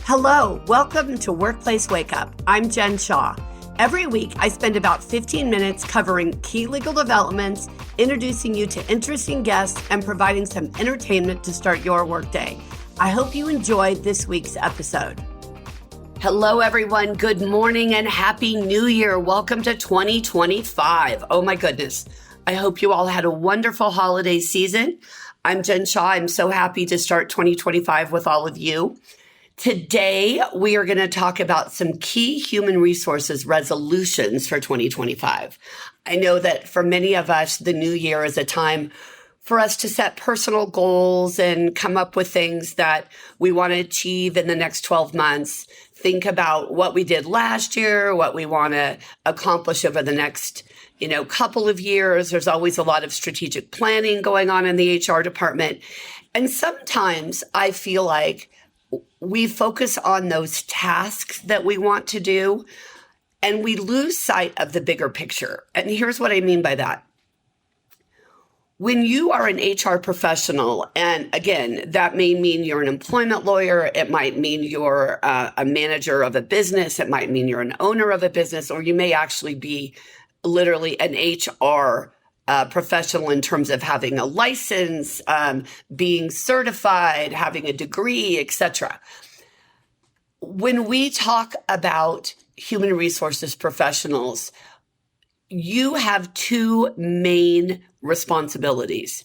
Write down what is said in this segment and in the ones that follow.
Hello, welcome to Workplace Wake Up. I'm Jen Shaw. Every week, I spend about 15 minutes covering key legal developments, introducing you to interesting guests, and providing some entertainment to start your workday. I hope you enjoyed this week's episode. Hello, everyone. Good morning and Happy New Year. Welcome to 2025. Oh my goodness. I hope you all had a wonderful holiday season. I'm Jen Shaw. I'm so happy to start 2025 with all of you. Today, we are going to talk about some key human resources resolutions for 2025. I know that for many of us, the new year is a time for us to set personal goals and come up with things that we want to achieve in the next 12 months. Think about what we did last year, what we want to accomplish over the next couple of years. There's always a lot of strategic planning going on in the HR department. And sometimes I feel like we focus on those tasks that we want to do, and we lose sight of the bigger picture. And here's what I mean by that. When you are an HR professional, and again, that may mean you're an employment lawyer, it might mean you're a manager of a business, it might mean you're an owner of a business, or you may actually be literally an HR professional in terms of having a license, being certified, having a degree, etc. When we talk about human resources professionals, you have two main responsibilities.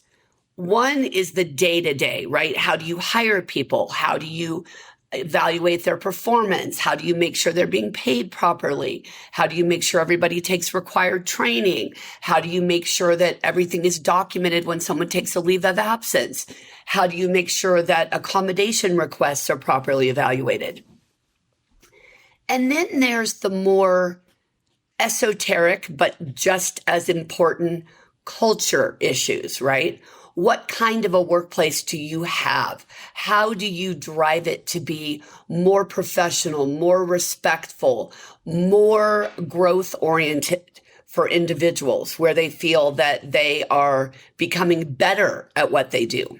One is the day-to-day, right? How do you hire people? How do you evaluate their performance? How do you make sure they're being paid properly? How do you make sure everybody takes required training? How do you make sure that everything is documented when someone takes a leave of absence? How do you make sure that accommodation requests are properly evaluated? And then there's the more esoteric, but just as important culture issues, right? What kind of a workplace do you have? How do you drive it to be more professional, more respectful, more growth oriented for individuals where they feel that they are becoming better at what they do?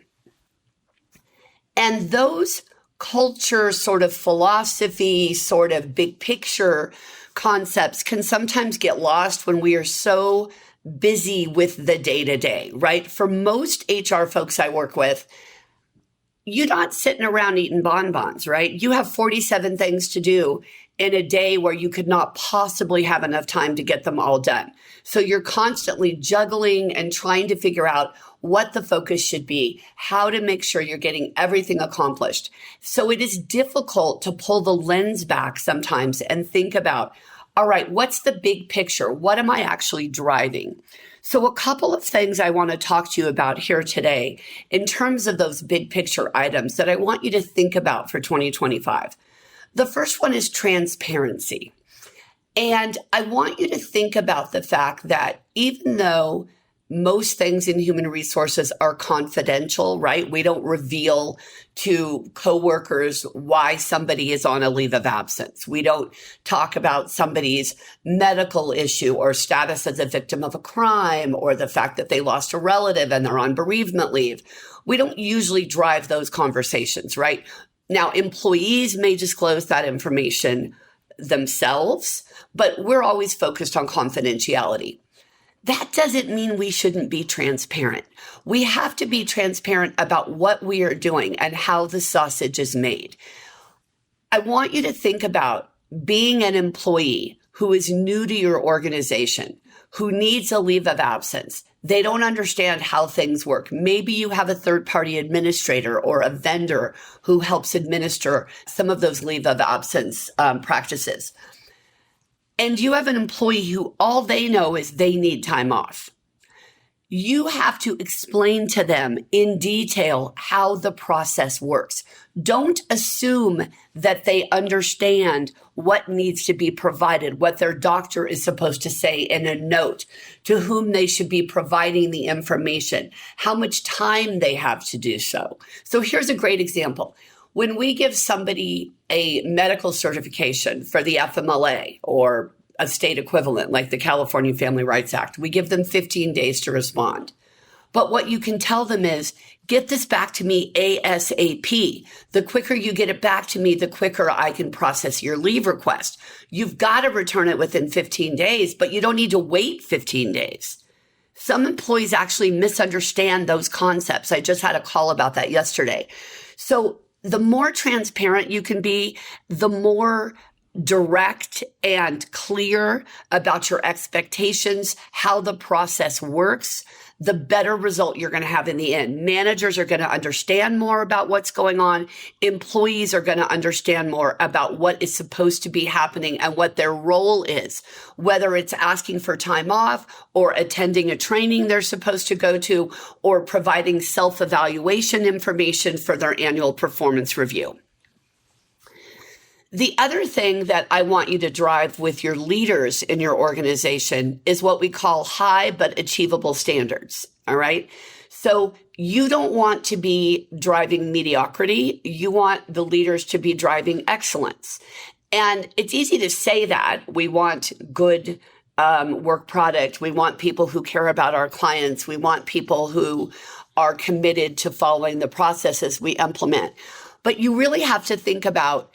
And those culture sort of philosophy, sort of big picture concepts can sometimes get lost when we are so busy with the day-to-day, right? For most HR folks I work with, you're not sitting around eating bonbons, right? You have 47 things to do in a day where you could not possibly have enough time to get them all done. So you're constantly juggling and trying to figure out what the focus should be, how to make sure you're getting everything accomplished. So it is difficult to pull the lens back sometimes and think about, all right, what's the big picture? What am I actually driving? So a couple of things I want to talk to you about here today in terms of those big picture items that I want you to think about for 2025. The first one is transparency. And I want you to think about the fact that even though most things in human resources are confidential, right? We don't reveal to coworkers why somebody is on a leave of absence. We don't talk about somebody's medical issue or status as a victim of a crime or the fact that they lost a relative and they're on bereavement leave. We don't usually drive those conversations, right? Now, employees may disclose that information themselves, but we're always focused on confidentiality. That doesn't mean we shouldn't be transparent. We have to be transparent about what we are doing and how the sausage is made. I want you to think about being an employee who is new to your organization, who needs a leave of absence. They don't understand how things work. Maybe you have a third-party administrator or a vendor who helps administer some of those leave of absence practices. And you have an employee who all they know is they need time off. You have to explain to them in detail how the process works. Don't assume that they understand what needs to be provided, what their doctor is supposed to say in a note, to whom they should be providing the information, how much time they have to do so. So here's a great example. When we give somebody a medical certification for the FMLA or a state equivalent like the California Family Rights Act, we give them 15 days to respond. But what you can tell them is, get this back to me ASAP. The quicker you get it back to me, the quicker I can process your leave request. You've got to return it within 15 days, but you don't need to wait 15 days. Some employees actually misunderstand those concepts. I just had a call about that yesterday. So the more transparent you can be, the more direct and clear about your expectations, how the process works, the better result you're going to have in the end. Managers are going to understand more about what's going on. Employees are going to understand more about what is supposed to be happening and what their role is, whether it's asking for time off or attending a training they're supposed to go to or providing self-evaluation information for their annual performance review. The other thing that I want you to drive with your leaders in your organization is what we call high but achievable standards. All right. So you don't want to be driving mediocrity. You want the leaders to be driving excellence. And it's easy to say that we want good work product. We want people who care about our clients. We want people who are committed to following the processes we implement. But you really have to think about,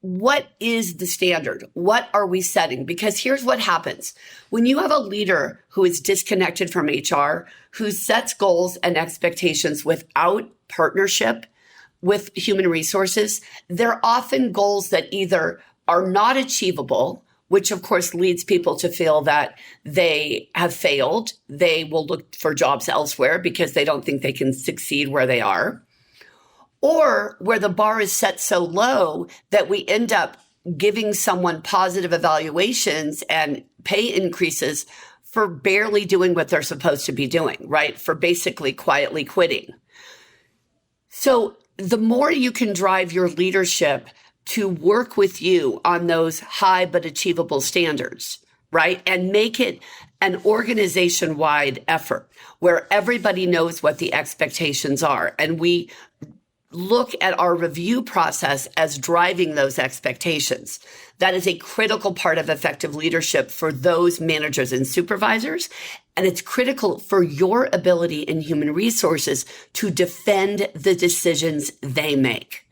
what is the standard? What are we setting? Because here's what happens. When you have a leader who is disconnected from HR, who sets goals and expectations without partnership with human resources, they're often goals that either are not achievable, which of course leads people to feel that they have failed. They will look for jobs elsewhere because they don't think they can succeed where they are. Or where the bar is set so low that we end up giving someone positive evaluations and pay increases for barely doing what they're supposed to be doing, right? For basically quietly quitting. So the more you can drive your leadership to work with you on those high but achievable standards, right? And make it an organization-wide effort where everybody knows what the expectations are. And we look at our review process as driving those expectations. That is a critical part of effective leadership for those managers and supervisors. And it's critical for your ability in human resources to defend the decisions they make.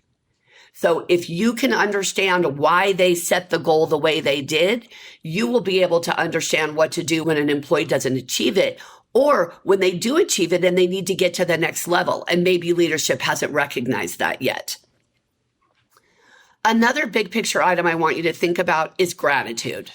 So if you can understand why they set the goal the way they did, you will be able to understand what to do when an employee doesn't achieve it, or when they do achieve it and they need to get to the next level, and maybe leadership hasn't recognized that yet. Another big picture item I want you to think about is gratitude.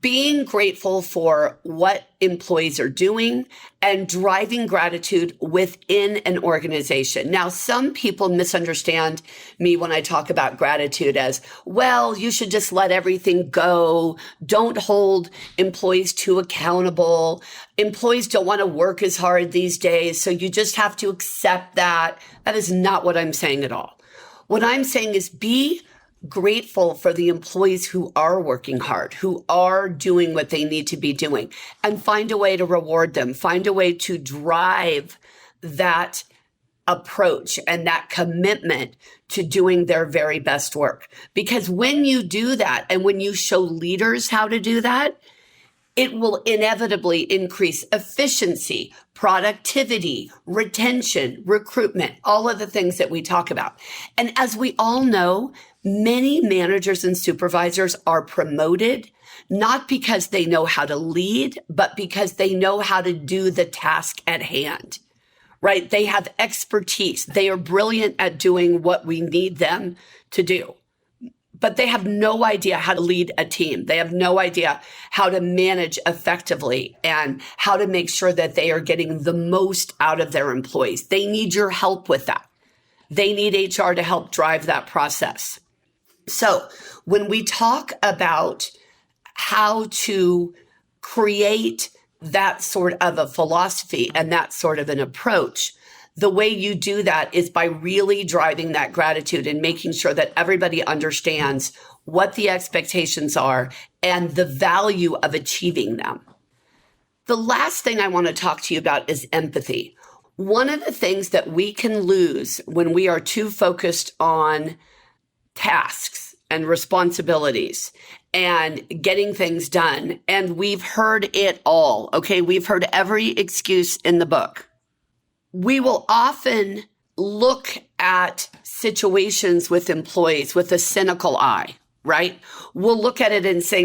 Being grateful for what employees are doing and driving gratitude within an organization. Now, some people misunderstand me when I talk about gratitude as, well, you should just let everything go. Don't hold employees too accountable. Employees don't want to work as hard these days, so you just have to accept that. That is not what I'm saying at all. What I'm saying is be grateful for the employees who are working hard, who are doing what they need to be doing, and find a way to reward them, find a way to drive that approach and that commitment to doing their very best work. Because when you do that, and when you show leaders how to do that, it will inevitably increase efficiency, productivity, retention, recruitment, all of the things that we talk about. And as we all know, many managers and supervisors are promoted not because they know how to lead, but because they know how to do the task at hand, right? They have expertise. They are brilliant at doing what we need them to do. But they have no idea how to lead a team. They have no idea how to manage effectively and how to make sure that they are getting the most out of their employees. They need your help with that. They need HR to help drive that process. So when we talk about how to create that sort of a philosophy and that sort of an approach, the way you do that is by really driving that gratitude and making sure that everybody understands what the expectations are and the value of achieving them. The last thing I want to talk to you about is empathy. One of the things that we can lose when we are too focused on tasks and responsibilities and getting things done. And we've heard it all. Okay. We've heard every excuse in the book. We will often look at situations with employees with a cynical eye, right? We'll look at it and say,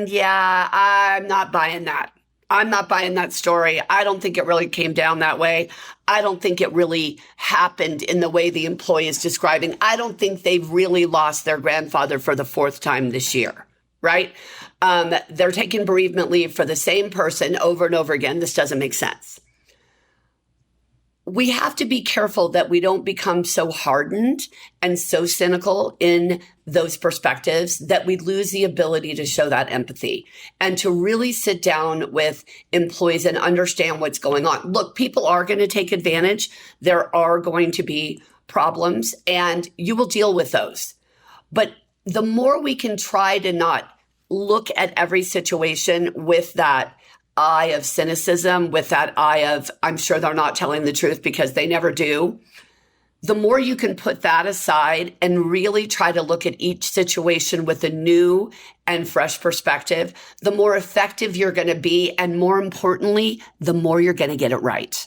yeah, I'm not buying that. I'm not buying that story. I don't think it really came down that way. I don't think it really happened in the way the employee is describing. I don't think they've really lost their grandfather for the 4th time this year, right? They're taking bereavement leave for the same person over and over again. This doesn't make sense. We have to be careful that we don't become so hardened and so cynical in those perspectives that we lose the ability to show that empathy and to really sit down with employees and understand what's going on. Look, people are going to take advantage. There are going to be problems and you will deal with those. But the more we can try to not look at every situation with that eye of cynicism, with that eye of, I'm sure they're not telling the truth because they never do. The more you can put that aside and really try to look at each situation with a new and fresh perspective, the more effective you're going to be. And more importantly, the more you're going to get it right.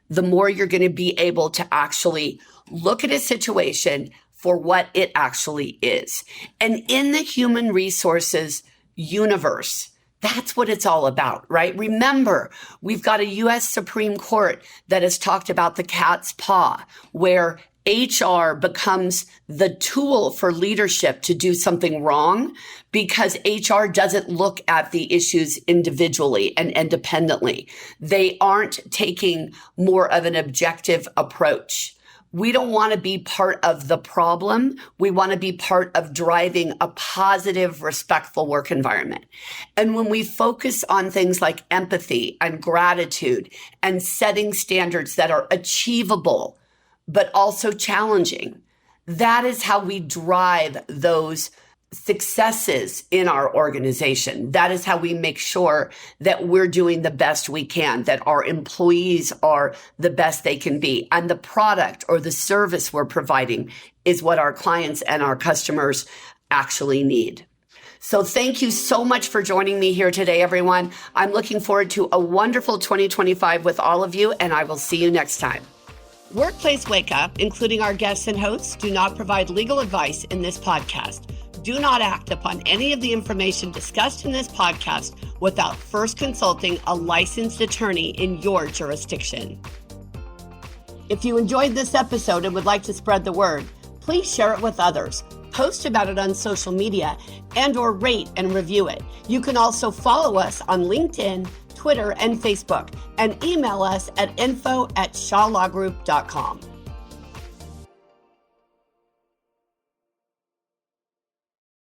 The more you're going to be able to actually look at a situation for what it actually is. And in the human resources universe, that's what it's all about, right? Remember, we've got a U.S. Supreme Court that has talked about the cat's paw, where HR becomes the tool for leadership to do something wrong because HR doesn't look at the issues individually and independently. They aren't taking more of an objective approach. We don't want to be part of the problem. We want to be part of driving a positive, respectful work environment. And when we focus on things like empathy and gratitude and setting standards that are achievable, but also challenging, that is how we drive those successes in our organization. That is how we make sure that we're doing the best we can, that our employees are the best they can be. And the product or the service we're providing is what our clients and our customers actually need. So thank you so much for joining me here today, everyone. I'm looking forward to a wonderful 2025 with all of you, and I will see you next time. Workplace Wake Up, including our guests and hosts, do not provide legal advice in this podcast. Do not act upon any of the information discussed in this podcast without first consulting a licensed attorney in your jurisdiction. If you enjoyed this episode and would like to spread the word, please share it with others, post about it on social media, and/or rate and review it. You can also follow us on LinkedIn, Twitter, and Facebook, and email us at info@shawlawgroup.com.